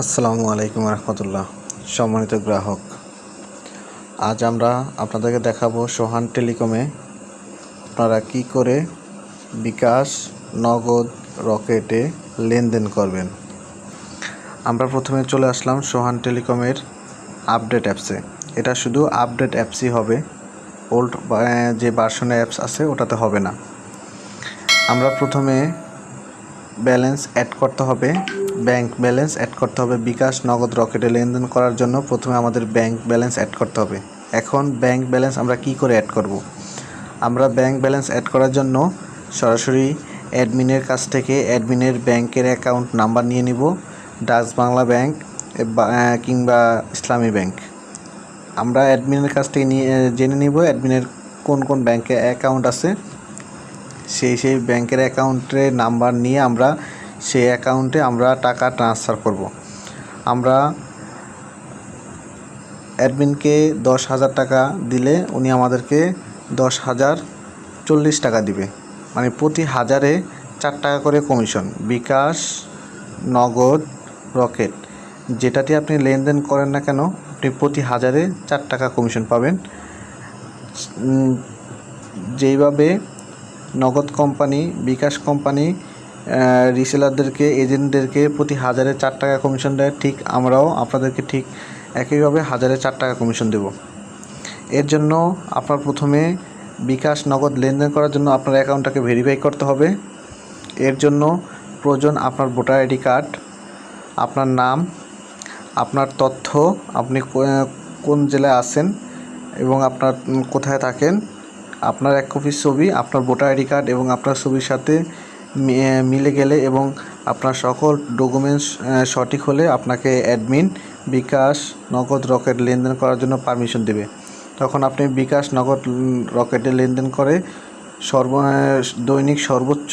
আসসালামু আলাইকুম রহমতুল্লাহ। সম্মানিত গ্রাহক, আজ আমরা আপনাদেরকে দেখাবো সোহান টেলিকমে আপনারা কি করে বিকাশ, নগদ, রকেটে লেনদেন করবেন। আমরা প্রথমে চলে আসলাম সোহান টেলিকমের আপডেট অ্যাপসে। এটা শুধু আপডেট অ্যাপসই হবে, ওল্ড যে ভার্সনের অ্যাপস আছে ওটাতে হবে না। আমরা প্রথমে ব্যালেন্স অ্যাড করতে হবে, ব্যাংক ব্যালেন্স অ্যাড করতে হবে। বিকাশ, নগদ, রকেটে লেনদেন করার জন্য প্রথমে আমাদের ব্যাংক ব্যালেন্স অ্যাড করতে হবে। এখন ব্যাংক ব্যালেন্স আমরা কি করে অ্যাড করব? আমরা ব্যাংক ব্যালেন্স অ্যাড করার জন্য সরাসরি অ্যাডমিনের কাছ থেকে অ্যাডমিনের ব্যাংকের অ্যাকাউন্ট নাম্বার নিয়ে নিব, ডাচ বাংলা ব্যাংক কিংবা ইসলামী ব্যাংক। আমরা অ্যাডমিনের কাছ থেকে জেনে নিব অ্যাডমিনের কোন কোন ব্যাংকে অ্যাকাউন্ট আছে। সেই ব্যাংকের অ্যাকাউন্টের নাম্বার নিয়ে আমরা সেই অ্যাকাউন্টে আমরা টাকা ট্রান্সফার করব। আমরা অ্যাডমিনকে 10,000 টাকা দিলে উনি আমাদেরকে 10,040 টাকা দিবে, মানে প্রতি হাজারে 4 টাকা করে কমিশন। বিকাশ, নগদ, রকেট যেটাতে আপনি লেনদেন করেন না কেন, আপনি প্রতি হাজারে 4 টাকা কমিশন পাবেন। যেইভাবে নগদ কোম্পানি, বিকাশ কোম্পানি রিসেলারদেরকে, এজেন্টদেরকে প্রতি হাজারে 4 টাকা কমিশন দেয়, ঠিক আমরাও আপনাদেরকে ঠিক একইভাবে হাজারে 4 টাকা কমিশন দেব। এর জন্য আপনার প্রথমে বিকাশ, নগদ লেনদেন করার জন্য আপনার অ্যাকাউন্টটাকে ভেরিফাই করতে হবে। এর জন্য প্রয়োজন আপনার ভোটার আইডি কার্ড, আপনার নাম, আপনার তথ্য, আপনি কোন জেলায় আছেন এবং আপনার কোথায় থাকেন, আপনার এক কপি ছবি, আপনার ভোটার আইডি কার্ড এবং আপনার ছবির সাথে মিলে গেলে এবং আপনার সকল ডকুমেন্টস সঠিক হলে আপনাকে অ্যাডমিন বিকাশ, নগদ, রকেট লেনদেন করার জন্য পারমিশন দেবে। তখন আপনি বিকাশ, নগদ, রকেটে লেনদেন করে দৈনিক সর্বোচ্চ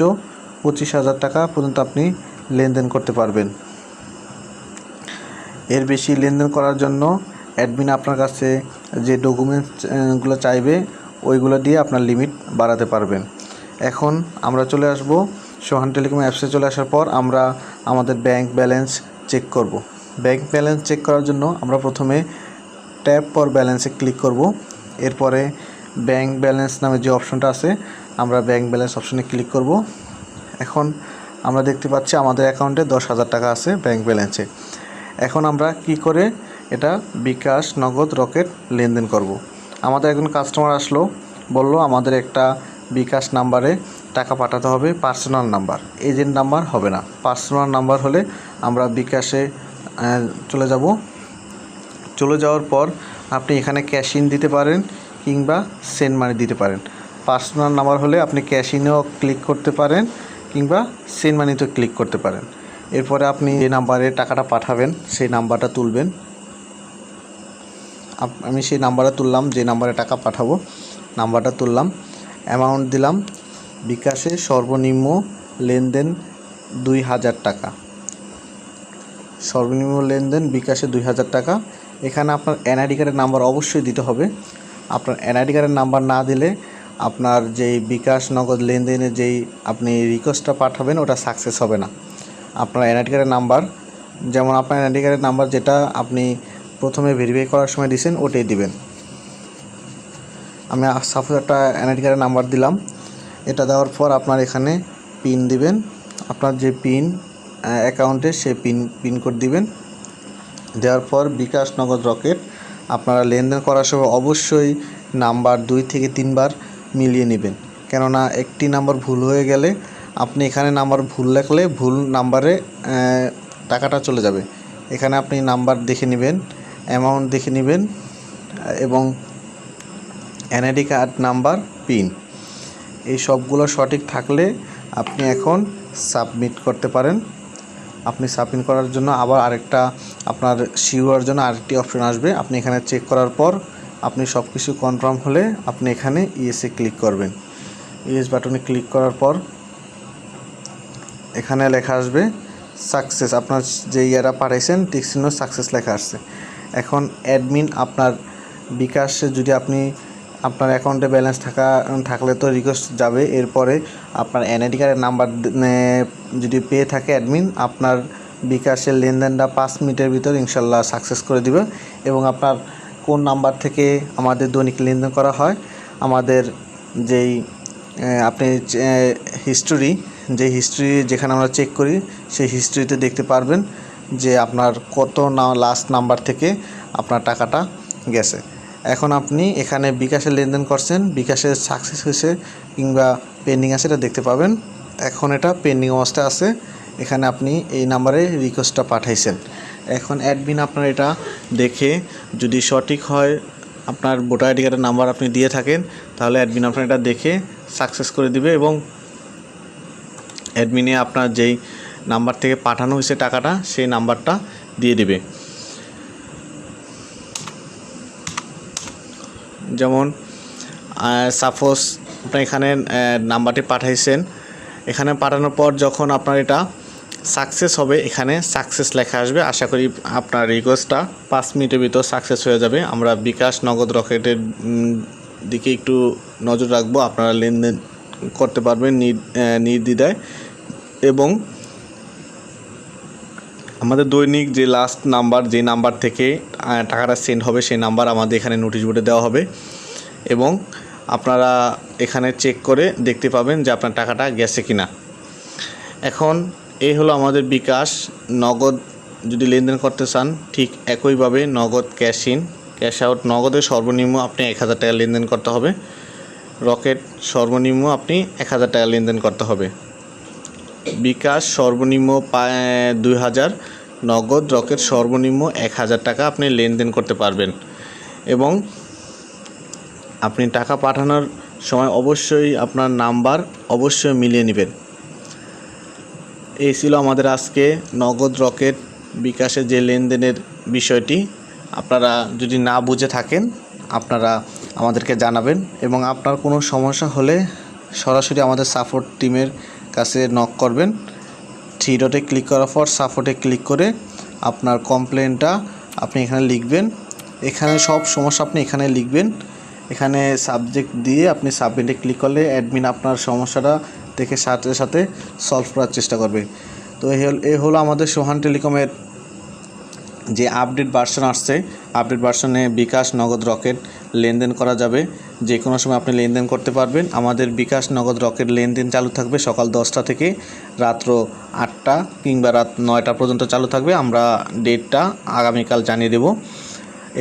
25,000 টাকা পর্যন্ত আপনি লেনদেন করতে পারবেন। এর বেশি লেনদেন করার জন্য অ্যাডমিন আপনার কাছে যে ডকুমেন্টসগুলো চাইবে ওইগুলো দিয়ে আপনার লিমিট বাড়াতে পারবেন। এখন আমরা চলে আসব সোহান টেলিকম অ্যাপসে। চলে আসার পর আমরা আমাদের ব্যাংক ব্যালেন্স চেক করব। ব্যাংক ব্যালেন্স চেক করার জন্য আমরা প্রথমে ট্যাপ ফর ব্যালেন্সে ক্লিক করব। এরপরে ব্যাংক ব্যালেন্স নামে যে অপশনটা আছে আমরা ব্যাংক ব্যালেন্স অপশনে ক্লিক করব। এখন আমরা দেখতে পাচ্ছি আমাদের অ্যাকাউন্টে 10,000 টাকা আছে ব্যাংক ব্যালেন্সে। এখন আমরা কি করে এটা বিকাশ, নগদ, রকেট লেনদেন করব। আমাদের একজন কাস্টমার আসলো, বলল আমাদের একটা বিকাশ নাম্বারে টাকা পাঠাতে হবে, পার্সোনাল নাম্বার, এজেন্ট নাম্বার হবে না। পার্সোনাল নাম্বার হলে আমরা বিকাশে চলে যাব। চলে যাওয়ার পর আপনি এখানে ক্যাশ ইন দিতে পারেন কিংবা সেন্ড মানি দিতে পারেন। পার্সোনাল নাম্বার হলে আপনি ক্যাশ ইনেও ক্লিক করতে পারেন কিংবা সেন্ড মানিতেও ক্লিক করতে পারেন। এরপরে আপনি যে নাম্বারে টাকাটা পাঠাবেন সেই নাম্বারটা তুলবেন। আমি সেই নাম্বারটা তুললাম, যে নাম্বারে টাকা পাঠাবো নাম্বারটা তুললাম, অ্যামাউন্ট দিলাম। বিকাশে সর্বনিম্ন লেনদেন 2,000 টাকা, সর্বনিম্ন লেনদেন বিকাশে 2,000 টাকা। এখানে আপনার এনআইডি কার্ডের নাম্বার অবশ্যই দিতে হবে। আপনার এনআইডি কার্ডের নাম্বার না দিলে আপনার যেই বিকাশ, নগদ লেনদেনের যেই আপনি রিকোয়েস্টটা পাঠাবেন ওটা সাকসেস হবে না। আপনার এনআইডি কার্ডের নাম্বার, যেমন আপনার এনআইডি কার্ডের নাম্বার যেটা আপনি প্রথমে ভেরিফাই করার সময় দিয়েছেন ওটাই দিবেন। আমি সাপোজ একটা এনআইডি কার্ডের নাম্বার দিলাম। এটা দেওয়ার পর আপনার এখানে পিন দিবেন, আপনার যে পিন অ্যাকাউন্টে সেই পিন কোড দিবেন। দেওয়ার পর বিকাশ, নগদ, রকেট আপনারা লেনদেন করার সময় অবশ্যই নাম্বার 2 থেকে 3 বার মিলিয়ে নেবেন, কেননা একটি নাম্বার ভুল হয়ে গেলে আপনি এখানে নাম্বার ভুল লেখলে ভুল নাম্বারে টাকাটা চলে যাবে। এখানে আপনি নাম্বার দেখে নেবেন, অ্যামাউন্ট দেখে নেবেন এবং এনআইডি কার্ড নাম্বার, পিন, এই সবগুলো সঠিক থাকলে আপনি এখন সাবমিট করতে পারেন। আপনি সাবমিট করার জন্য আবার আরেকটা আপনার সিওর জন্য আরেকটি অপশন আসবে। আপনি এখানে চেক করার পর আপনি সব কিছু কনফার্ম হলে আপনি এখানে ইয়েসে ক্লিক করবেন। ইয়েস বাটনে ক্লিক করার পর এখানে লেখা আসবে সাকসেস। আপনার যে ইয়ারা পাঠাইছেন টিক চিহ্ন সাকসেস লেখা আসছে। এখন অ্যাডমিন আপনার বিকাশে যদি আপনি আপনার অ্যাকাউন্টে ব্যালেন্স থাকলে তো রিকোয়েস্ট যাবে। এরপরে আপনার এনআইডি কার্ডের নাম্বার যদি পেয়ে থাকে অ্যাডমিন, আপনার বিকাশের লেনদেনটা 5 মিনিটের ভিতর ইনশাল্লাহ সাকসেস করে দিবে। এবং আপনার কোন নাম্বার থেকে আমাদের দৈনিক লেনদেন করা হয়, আমাদের যেই আপনি হিস্ট্রি যেখানে আমরা চেক করি সেই হিস্ট্রিতে দেখতে পারবেন যে আপনার কত লাস্ট নাম্বার থেকে আপনার টাকাটা গেছে। এখন আপনি এখানে বিকাশের লেনদেন করছেন, বিকাশের সাকসেস হয়েছে কিংবা পেন্ডিং আছে এটা দেখতে পাবেন। এখন এটা পেন্ডিং অবস্থায় আছে, এখানে আপনি এই নাম্বারে রিকোয়েস্টটা পাঠাইছেন। এখন অ্যাডমিন আপনার এটা দেখে যদি সঠিক হয়, আপনার ভোটার আইডি কার্ডের নাম্বার আপনি দিয়ে থাকেন, তাহলে অ্যাডমিন আপনার এটা দেখে সাকসেস করে দিবে এবং অ্যাডমিনে আপনার যেই নাম্বার থেকে পাঠানো হয়েছে টাকাটা সেই নাম্বারটা দিয়ে দিবে। যেমন সাপোজ আপনি এখানে নাম্বারটি পাঠাইছেন, এখানে পাঠানোর পর যখন আপনার এটা সাকসেস হবে, এখানে সাকসেস লেখা আসবে। আশা করি আপনার রিকোয়েস্টটা 5 মিনিটের ভিতর সাকসেস হয়ে যাবে। আমরা বিকাশ নগদ রকেটের দিকে একটু নজর রাখবো, আপনারা লেনদেন করতে পারবেন নির্দ্বিধায়। এবং আমাদের দৈনিক যে লাস্ট নাম্বার, যে নাম্বার থেকে টাকাটা সেন্ড হবে সেই নাম্বার আমাদের এখানে নোটিশ বোর্ডে দেওয়া হবে এবং আপনারা এখানে চেক করে দেখতে পাবেন যে আপনার টাকাটা গেছে কিনা। এখন এই হলো আমাদের বিকাশ নগদ যদি লেনদেন করতে চান, ঠিক একইভাবে নগদ ক্যাশ ইন ক্যাশ আউট, নগদের সর্বনিম্ন আপনি 1000 টাকা লেনদেন করতে হবে, রকেট সর্বনিম্ন আপনি 1000 টাকা লেনদেন করতে হবে। বিকাশ সর্বনিম্ন 2000, নগদ রকেট সর্বনিম্ন 1000 টাকা আপনি লেনদেন করতে পারবেন। এবং আপনি টাকা পাঠানোর সময় অবশ্যই আপনার নাম্বার অবশ্যই মিলিয়ে নেবেন। এই ছিল আমাদের আজকে নগদ রকেট বিকাশের যে লেনদেনের বিষয়টি। আপনারা যদি না বুঝে থাকেন আপনারা আমাদেরকে জানাবেন এবং আপনার কোনো সমস্যা হলে সরাসরি আমাদের সাপোর্ট টিমের কাছে নক করবেন। 3 ডটে ক্লিক করার পর সাপোর্টে ক্লিক করে আপনার কমপ্লেনটা আপনি এখানে লিখবেন। এখানে সব সমস্যা আপনি এখানে লিখবেন, এখানে সাবজেক্ট দিয়ে আপনি সাবমিটে ক্লিক করলে অ্যাডমিন আপনার সমস্যাটা দেখে সাথে সাথে সলভ করার চেষ্টা করবে। তো এই হলো আমাদের সোহান টেলিকমের যে আপডেট ভার্সন আসছে। আপডেট ভার্সনে বিকাশ নগদ রকেট লেনদেন করা যাবে, যে কোনো সময় আপনি লেনদেন করতে পারবেন। আমাদের বিকাশ নগদ রকেট লেনদেন চালু থাকবে সকাল 10টা থেকে রাত্র 8টা কিংবা রাত 9টা পর্যন্ত চালু থাকবে। আমরা ডেটটা আগামীকাল জানিয়ে দেব।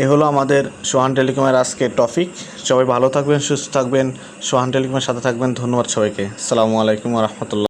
এ হলো আমাদের সোহান টেলিকমের আজকের টপিক। সবাই ভালো থাকবেন, সুস্থ থাকবেন, সোহান টেলিকমের সাথে থাকবেন। ধন্যবাদ সবাইকে। আসসালামু আলাইকুম ওয়া রাহমাতুল্লাহ।